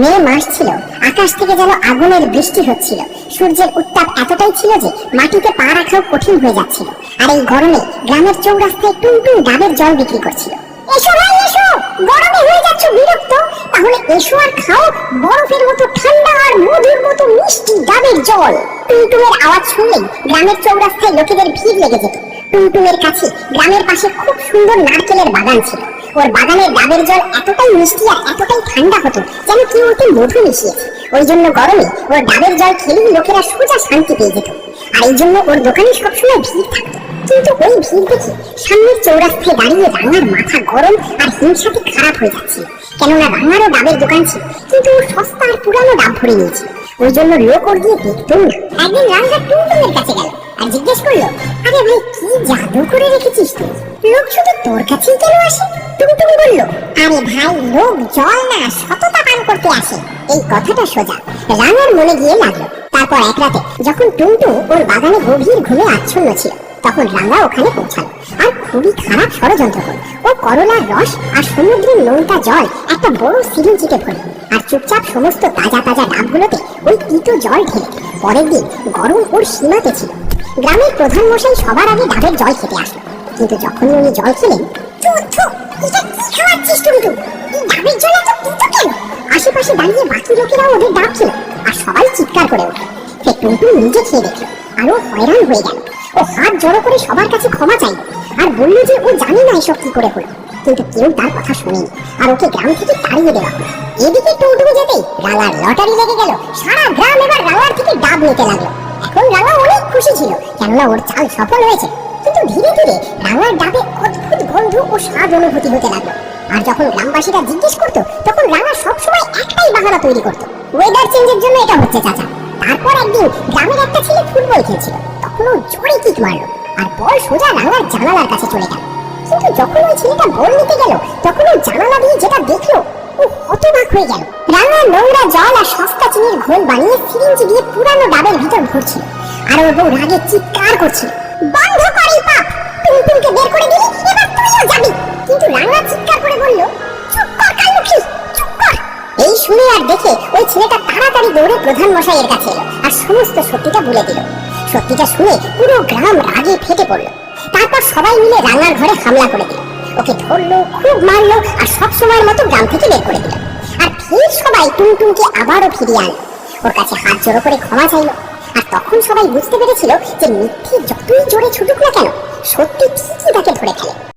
মে মাস ছিল, আকাশ থেকে যেন আগুনের বৃষ্টি হচ্ছিল। সূর্যের উত্তাপ এতটাই ছিল যে মাটিতে পা রাখাও কঠিন হয়ে যাচ্ছিল। আর এই গরমে গ্রামের চৌরাস্তায় টুনটুন ডাবের জল বিক্রি করছিল। এসো ভাই এসো, গরমে হয়ে যাচ্ছ বিরক্ত, তাহলে এসো আর খাও বরফের মতো ঠান্ডা আর মধুর মতো মিষ্টি ডাবের জল। টুনটুনের আওয়াজ শুনলেই গ্রামের চৌরাস্তায় লোকেদের ভিড় লেগে যেত। টুনটুনের কাছে গ্রামের পাশে খুব সুন্দর নারকেলের বাগান ছিল। ওর বাগানের ডাবের জল এতটাই মিষ্টি আর এতটাই ঠান্ডা হতো যেন কেউ ওতে মধু মিশিয়েছে। ওই জন্য গরমে ওর ডাবের জল খেলেই লোকেরা সোজা শান্তি পেয়ে যেত। আর এই জন্য ওর দোকানে সবসময় ভিড় থাকতো। কিন্তু ওই ভিড় দেখে সামনের চৌরাস্তায় দাঁড়িয়ে রাঙার মাথা গরম আর হিংসাতে খারাপ হয়ে যাচ্ছিল। কেননা রাঙারও ডাবের দোকান ছিল, কিন্তু ও সস্তা আর পুরানো ডাব ভরে নিয়েছিল। ওই জন্য লোক ওর দিয়ে দেখতো না। একদিন রাঙা টুনটুনের কাছে গেল আর জিজ্ঞেস করলো, আরে ভাই কি জাদু করে রেখেছিস তুই? লোক শুধু তোর কাছেই কেন আসে? টুনটুন বলল, আরে ভাই লোক জল না সততা পান করতে আসে। এই কথাটা সোজা রাঙার মনে গিয়ে লাগলো। তারপর এক রাতে যখন টুনটুন ওর বাগানে গভীর ঘুমে আচ্ছন্ন ছিল, তখন রাঙা ওখানে পৌঁছালো আর খুবই খারাপ ষড়যন্ত্র করল। ও করলার রস আর সমুদ্রের নোনতা জল একটা বড় সিরিঞ্জিতে ভরল আর চুপচাপ সমস্ত তাজা তাজা ডাবগুলোতে ওই তিতো জল ঢেলে। পরের দিন গরম ওর সীমাতে ছিল। গ্রামের প্রধান মশাই সবার আগে ডাবের জল খেতে আসলো, কিন্তু যখন উনি জল খেলেন, আশেপাশে দাঁড়িয়ে বাকি লোকেরাও ওদের ডাব ছিল আর সবাই চিৎকার করে উঠল। টুনটুন নিজে খেয়ে দেখলো আর ও হয়রান হয়ে গেল। ও হাত জড়ো করে সবার কাছে ক্ষমা চাইল আর বলল যে ও জানে না এসব কি করে হলো। কিন্তু কেউ তার কথা শোনেনি আর ওকে গ্রাম থেকে তাড়িয়ে দেওয়া হলো। এদিকে টুনটুন যেতেই রাঙার লটারি লেগে গেল। সারা গ্রাম এবার রাঙার থেকে ডাব নিতে লাগলো। এখন রাঙা অনেক খুশি ছিল, কেননা ওর চাল সফল হয়েছে। কিন্তু ধীরে ধীরে রাঙার ডাবে অদ্ভুত গন্ধ ও স্বাদ অনুভূতি হতে লাগলো। আর যখন গ্রামবাসীরা জিজ্ঞেস করতো, তখন রাঙা সবসময় একটাই বাহানা তৈরি করতো, ওয়েদার চেঞ্জের জন্য এটা হচ্ছে চাচা। তারপর একদিন গ্রামের একটা ছেলে ফুটবল খেলছিল, তখন ও জোরে কিক মারলো আর বল সোজা রাঙার জানালার কাছে চলে গেল। কিন্তু যখন ওই ছেলেটা বল নিতে গেল, তখন ওই জানালা দিয়ে যেটা দেখলো, ও হতবাক হয়ে গেল। রাঙা নোংরা জল আর সস্তা চিনির ঘোল বানিয়ে সিরিঞ্জি দিয়ে পুরানো ডাবের ভিতর ভরছিল আর ওর বউ রাগে চিৎকার করছিল, বন্ধ কর এই পাপ, টুনটুনকে বের করে দিলি, এবার তুইও যাবি। কিন্তু রাঙা চিৎকার করে বলল, চুপ কর কালুখি, চুপ কর। এই শুনে আর দেখে ওই ছেলেটা তাড়াতাড়ি দৌড়ে প্রধান মশাইয়ের কাছে এলো আর সমস্ত সত্যিটা বলে দিল। সত্যিটা শুনে পুরো গ্রাম রাগে ফেটে পড়লো। তারপর সবাই মিলে রাঙার ঘরে হামলা করে দিল। ওকে ধরলো, খুব মারলো আর সব সময়ের মতো গ্রাম থেকে বের করে দিল। আর ফের সবাই টুনটুনকে আবারও ফিরিয়ে আনলো, ওর কাছে হাত জড়ো করে ক্ষমা চাইলো। আর তখন সবাই বুঝতে পেরেছিল যে মিথ্যে যতই জোরে ছুটুক না কেন, সত্যি ঠিকই তাকে ধরে ফেলে।